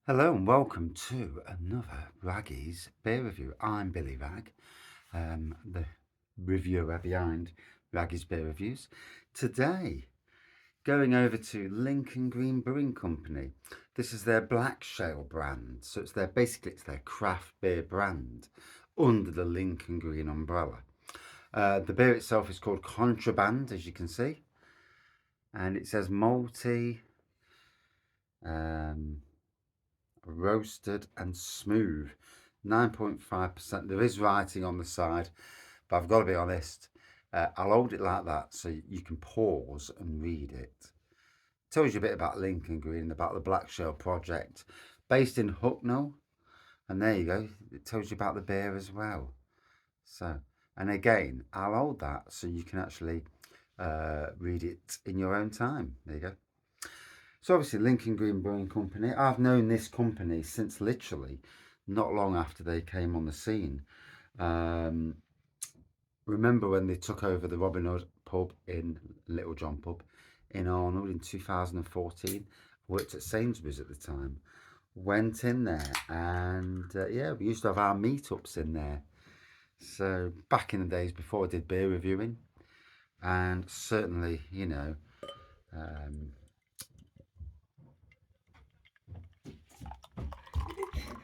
Hello and welcome to another Raggy's beer review. I'm Billy Ragg, the reviewer behind Raggy's Beer Reviews. Today, going over to Lincoln Green Brewing Company. This is their Blackshale brand, so it's their craft beer brand under the Lincoln Green umbrella. The beer itself is called Contraband, as you can see, and it says malty. Roasted and smooth, 9.5%. There is writing on the side, but I've got to be honest, I'll hold it like that so you can pause and read it. Tells you a bit about Lincoln Green, about the Blackshale project based in Hucknall, and there you go, it tells you about the beer as well. So, and again, I'll hold that so you can actually read it in your own time. There you go. So obviously Lincoln Green Brewing Company, I've known this company since literally not long after they came on the scene. Remember when they took over the Robin Hood pub in Little John pub in Arnold in 2014? Worked at Sainsbury's at the time. Went in there and yeah, we used to have our meetups in there. So back in the days before I did beer reviewing, and certainly,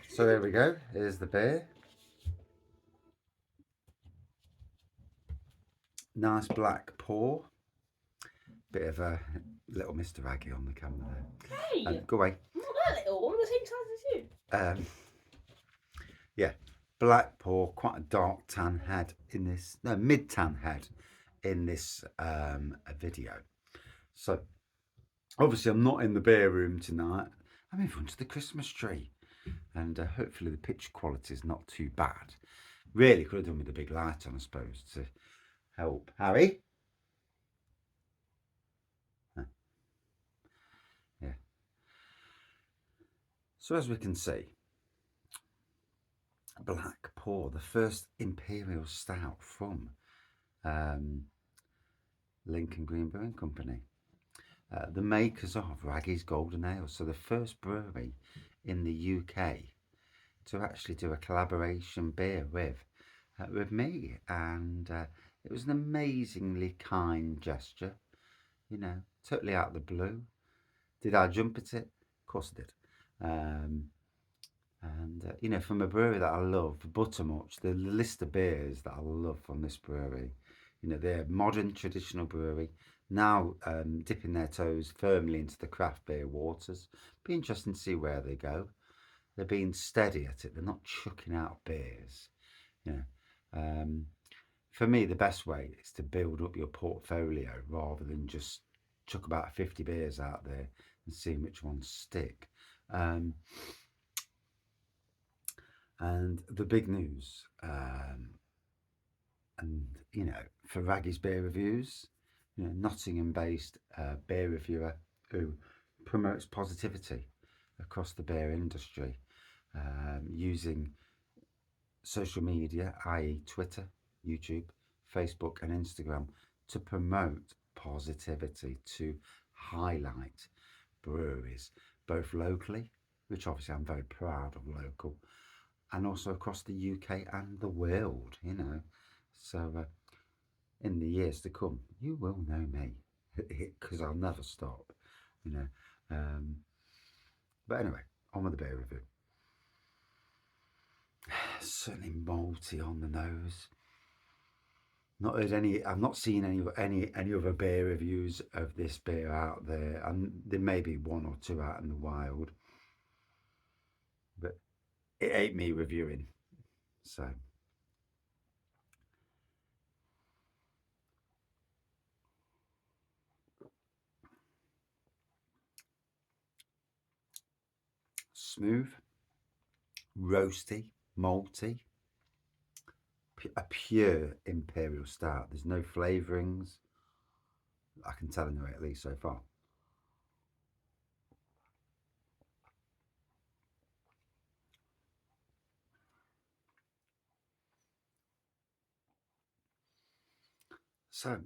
so there we go. Here's the beer. Nice black pour. Bit of a little Mr. Raggy on the camera there. Hey! Go away. I'm not that little. I'm the same size as you. Yeah, black pour, quite a dark tan head in this, no, mid tan head in this video. So, obviously, I'm not in the beer room tonight. I'm in front of the Christmas tree, and hopefully, the picture quality is not too bad. Really could have done with a big light on, I suppose, to help. Harry? Yeah. So, as we can see, black pour, the first Imperial Stout from Lincoln Green Brewing Company. The makers of Raggy's Golden Ale, so the first brewery in the UK to actually do a collaboration beer with me, and it was an amazingly kind gesture, totally out of the blue. Did I jump at it? Of course I did. And from a brewery that I love, Buttermuch, the list of beers that I love from this brewery, they're a modern traditional brewery, now dipping their toes firmly into the craft beer waters. Be interesting to see where they go. They're being steady at it. They're not chucking out beers. You know, for me, the best way is to build up your portfolio rather than just chuck about 50 beers out there and see which ones stick. And the big news, for Raggy's Beer Reviews, Nottingham-based beer reviewer who promotes positivity across the beer industry using social media, i.e. Twitter, YouTube, Facebook and Instagram, to promote positivity, to highlight breweries, both locally, which obviously I'm very proud of local, and also across the UK and the world, So in the years to come, you will know me because I'll never stop, you know. But anyway, on with the beer review. Certainly malty on the nose. Not heard any. I've not seen any other beer reviews of this beer out there, and there may be one or two out in the wild. But it ain't me reviewing, so. Smooth, roasty, malty, a pure Imperial Stout. There's no flavourings. I can tell anyway, at least so far. So,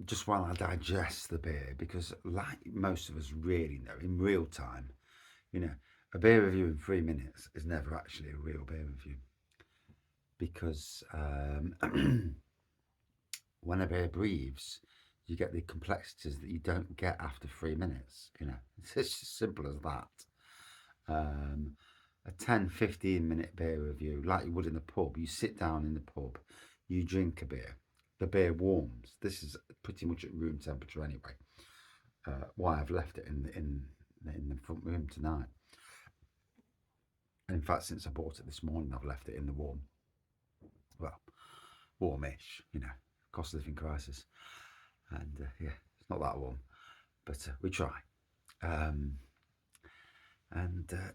just while I digest the beer, because like most of us really know, in real time, you know, a beer review in 3 minutes is never actually a real beer review, because when a beer breathes, you get the complexities that you don't get after 3 minutes. It's as simple as that. A 10-15 minute beer review, like you would in the pub, you sit down in the pub, you drink a beer, the beer warms. This is pretty much at room temperature anyway. Why I've left it in the front room tonight. And in fact, since I bought it this morning, I've left it in the warmish, cost of living crisis. And yeah, it's not that warm, but we try.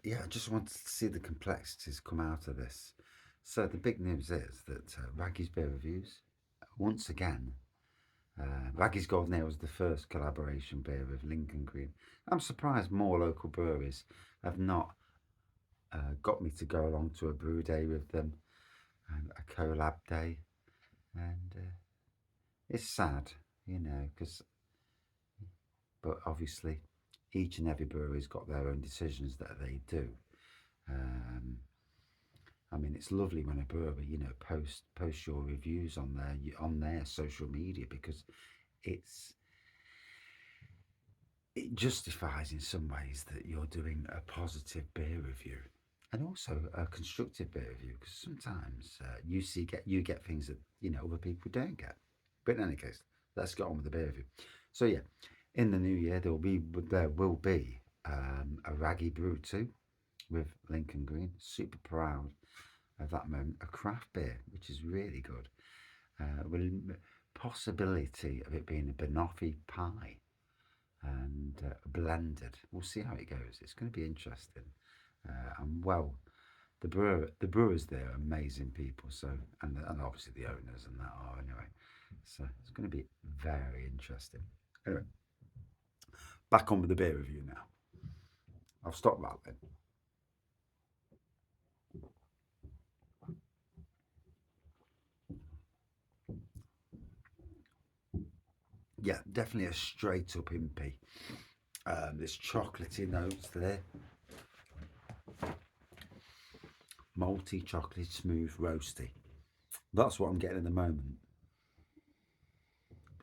Yeah, I just wanted to see the complexities come out of this. So the big news is that Raggy's Beer Reviews, once again, Raggy's Golden Ale was the first collaboration beer with Lincoln Green. I'm surprised more local breweries have not got me to go along to a brew day with them and a collab day. And it's sad, but obviously each and every brewery's got their own decisions that they do. I mean, it's lovely when a brewery, post your reviews on their social media, because it justifies in some ways that you're doing a positive beer review, and also a constructive beer review, because sometimes you get things that other people don't get. But in any case, let's get on with the beer review. So yeah, in the new year there will be a Raggy Brew 2 with Lincoln Green. Super proud of that moment. A craft beer, which is really good, with possibility of it being a banoffee pie and blended. We'll see how it goes. It's going to be interesting. And well, the brewers there are amazing people. So and obviously the owners and that are anyway. So it's going to be very interesting. Anyway, back on with the beer review now. I'll stop rattling. Yeah, definitely a straight up impy. There's chocolatey notes there. Malty, chocolatey, smooth, roasty. That's what I'm getting at the moment.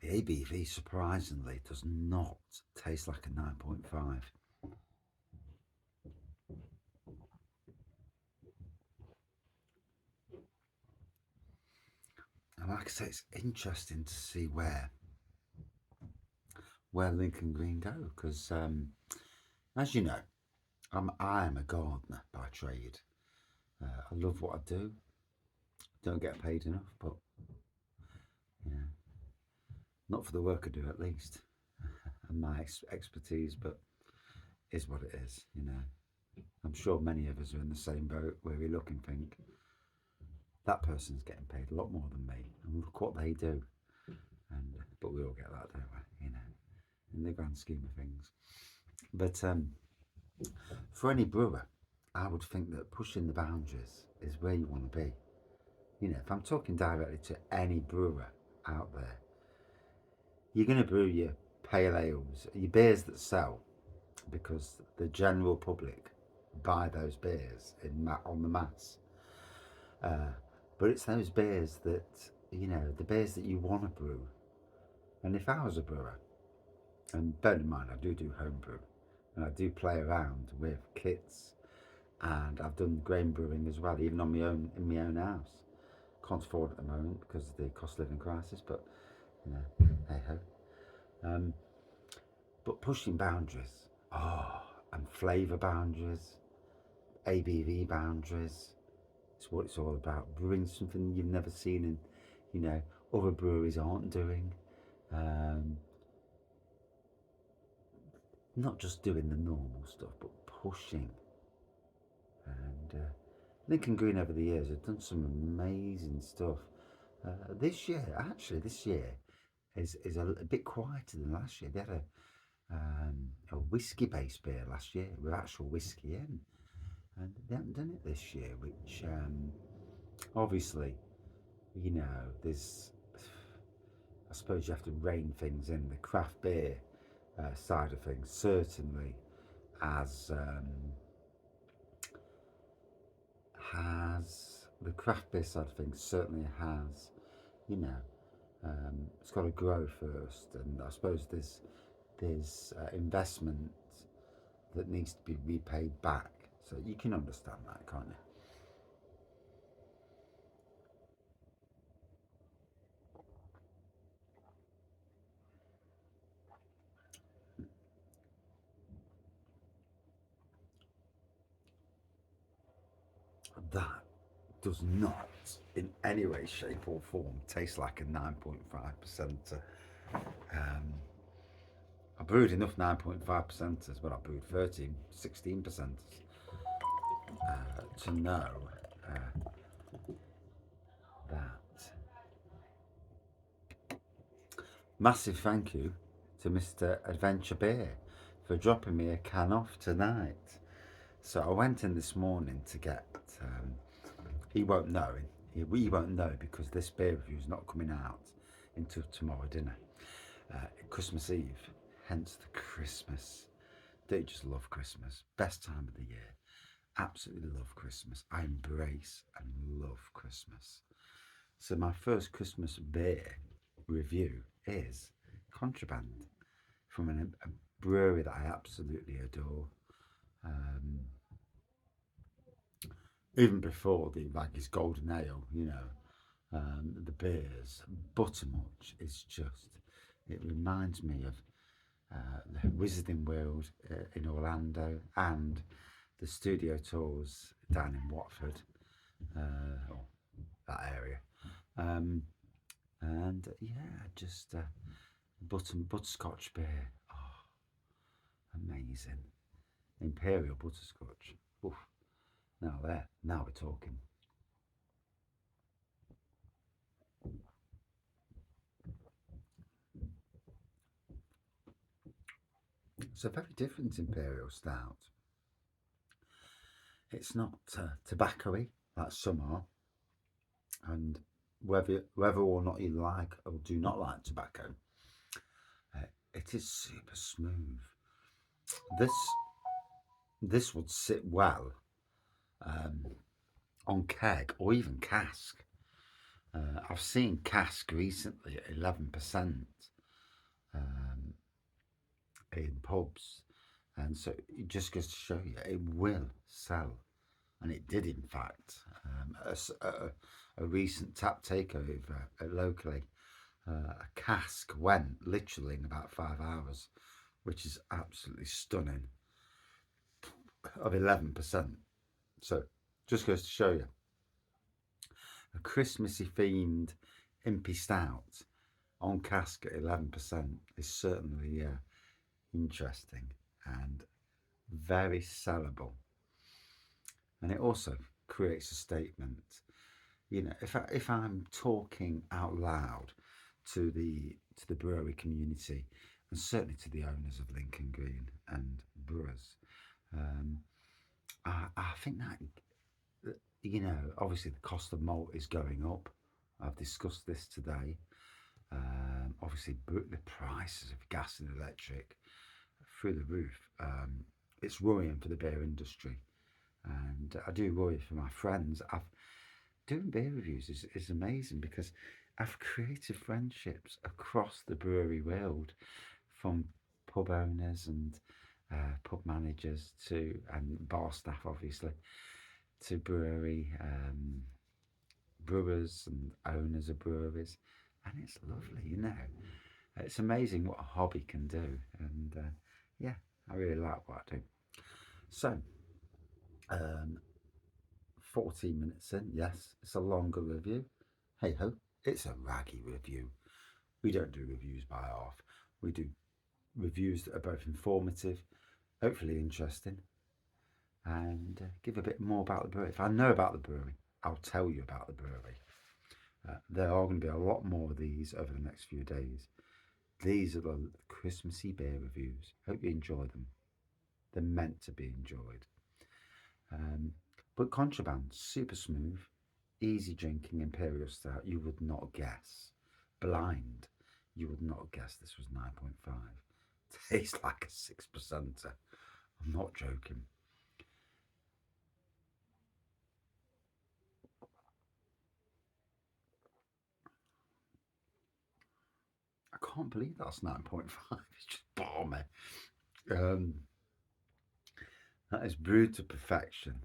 The ABV, surprisingly, does not taste like a 9.5. And like I say, it's interesting to see where Lincoln Green go, because as you know, I am a gardener by trade. I love what I do. Don't get paid enough, but not for the work I do, at least, and my expertise. But is what it is. I'm sure many of us are in the same boat, where we look and think, that person's getting paid a lot more than me, and look what they do. But we all get that, don't we? In the grand scheme of things. But for any brewer, I would think that pushing the boundaries is where you want to be. If I'm talking directly to any brewer out there, you're going to brew your pale ales, your beers that sell, because the general public buy those beers on the mass. But it's those beers that, the beers that you want to brew. And if I was a brewer, and bear in mind I do home brew, and I do play around with kits, and I've done grain brewing as well, even on in my own house. Can't afford at the moment because of the cost of living crisis, but hey ho. But pushing boundaries, and flavour boundaries, ABV boundaries, it's what it's all about. Brewing something you've never seen and other breweries aren't doing. Not just doing the normal stuff, but pushing. And Lincoln Green over the years have done some amazing stuff. This year is a bit quieter than last year. They had a whiskey-based beer last year with actual whiskey in, and they haven't done it this year, which obviously, there's, I suppose you have to rein things in. The craft beer side of things certainly has has, the craft beer side of things certainly has, you know, it's got to grow first, and I suppose there's investment that needs to be repaid back. So you can understand that, can't you? That does not in any way, shape or form taste like a 9.5%. I brewed enough 9.5%ers, but I brewed 13, 16%ers to know that. Massive thank you to Mr. Adventure Beer for dropping me a can off tonight. So I went in this morning to get, he won't know, we won't know because this beer review is not coming out until tomorrow dinner, Christmas Eve, hence the Christmas. Don't you just love Christmas? Best time of the year. Absolutely love Christmas. I embrace and love Christmas. So my first Christmas beer review is Contraband from a brewery that I absolutely adore. Even before the Raggie's Golden Ale, you know, the beers, Buttermilk is just, it reminds me of the Wizarding World in Orlando and the studio tours down in Watford, or that area. And yeah, just butterscotch beer. Oh, amazing. Imperial butterscotch. Oof. Now we're talking. It's a very different Imperial Stout. It's not tobacco-y like some are, and whether or not you like or do not like tobacco, it is super smooth. This would sit well on keg or even cask. I've seen cask recently at 11% in pubs, and so it just goes to show you it will sell, and it did in fact. A recent tap takeover locally, a cask went literally in about 5 hours, which is absolutely stunning, of 11%. So just goes to show you, a Christmassy themed Impy Stout on cask at 11% is certainly interesting and very sellable. And it also creates a statement. You know, if I'm talking out loud to the brewery community, and certainly to the owners of Lincoln Green and brewers, I think that, you know, obviously the cost of malt is going up. I've discussed this today. Obviously the prices of gas and electric through the roof. It's worrying for the beer industry, and I do worry for my friends. Doing beer reviews is amazing because I've created friendships across the brewery world, from pub owners and pub managers and bar staff, obviously, to brewery brewers and owners of breweries, and it's lovely, you know. It's amazing what a hobby can do, and yeah, I really like what I do. So, 14 minutes in, yes, it's a longer review. Hey ho, it's a raggy review. We don't do reviews by half. We do reviews that are both informative, hopefully interesting, and give a bit more about the brewery. If I know about the brewery, I'll tell you about the brewery. There are going to be a lot more of these over the next few days. These are the Christmassy beer reviews. Hope you enjoy them. They're meant to be enjoyed. But Contraband, super smooth, easy drinking Imperial Stout. You would not guess. Blind, you would not guess this was 9.5. Tastes like a 6%er. I'm not joking. can't believe that's 9.5. It's just balmy. That is brewed to perfection.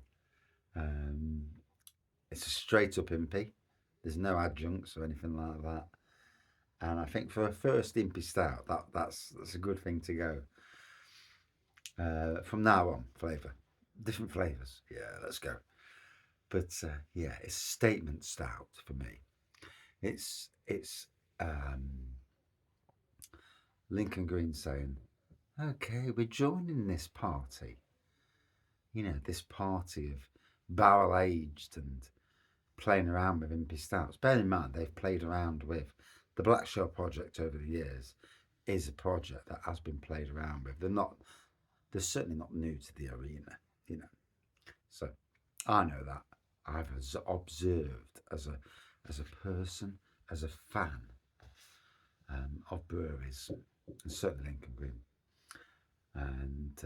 It's a straight up impy. There's no adjuncts or anything like that. And I think for a first impy stout, that's a good thing to go. From now on, different flavors. Yeah, let's go. But yeah, it's a statement stout for me. It's Lincoln Green saying, okay, we're joining this party. You know, this party of barrel aged and playing around with impy stouts. Bear in mind, they've played around with the Blackshale project over the years. Is a project that has been played around with. They're certainly not new to the arena, you know. So I know that. I've observed as a person, as a fan of breweries, and certainly Lincoln Green, and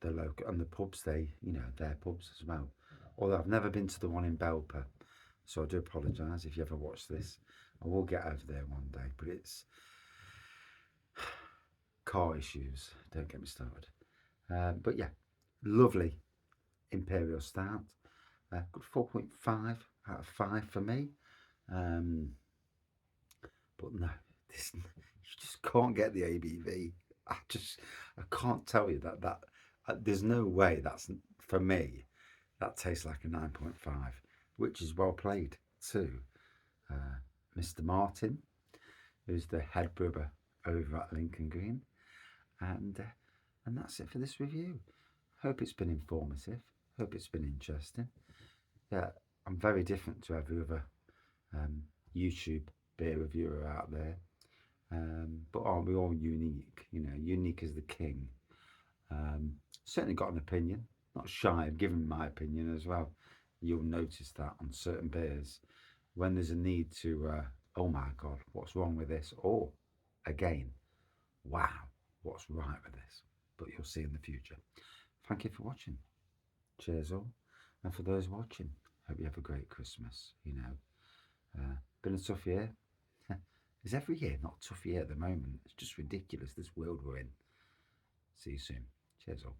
the local and the pubs. Their pubs as well. Although I've never been to the one in Belper, so I do apologise if you ever watch this. I will get over there one day, but it's car issues. Don't get me started. But yeah, lovely Imperial Stout. Good 4.5 out of 5 for me. But no, you just can't get the ABV. I can't tell you that there's no way that's, for me, that tastes like a 9.5, which is well played to Mr. Martin, who's the head brewer over at Lincoln Green. And that's it for this review. Hope it's been informative. Hope it's been interesting. Yeah, I'm very different to every other YouTube beer reviewer out there. But aren't we all unique? You know, unique as the king. Certainly got an opinion. Not shy of giving my opinion as well. You'll notice that on certain beers. When there's a need to, oh my God, what's wrong with this? Or, again, wow, what's right with this? But you'll see in the future. Thank you for watching. Cheers all. And for those watching, hope you have a great Christmas. You know, been a tough year. Is every year not a tough year at the moment? It's just ridiculous, this world we're in. See you soon. Cheers all.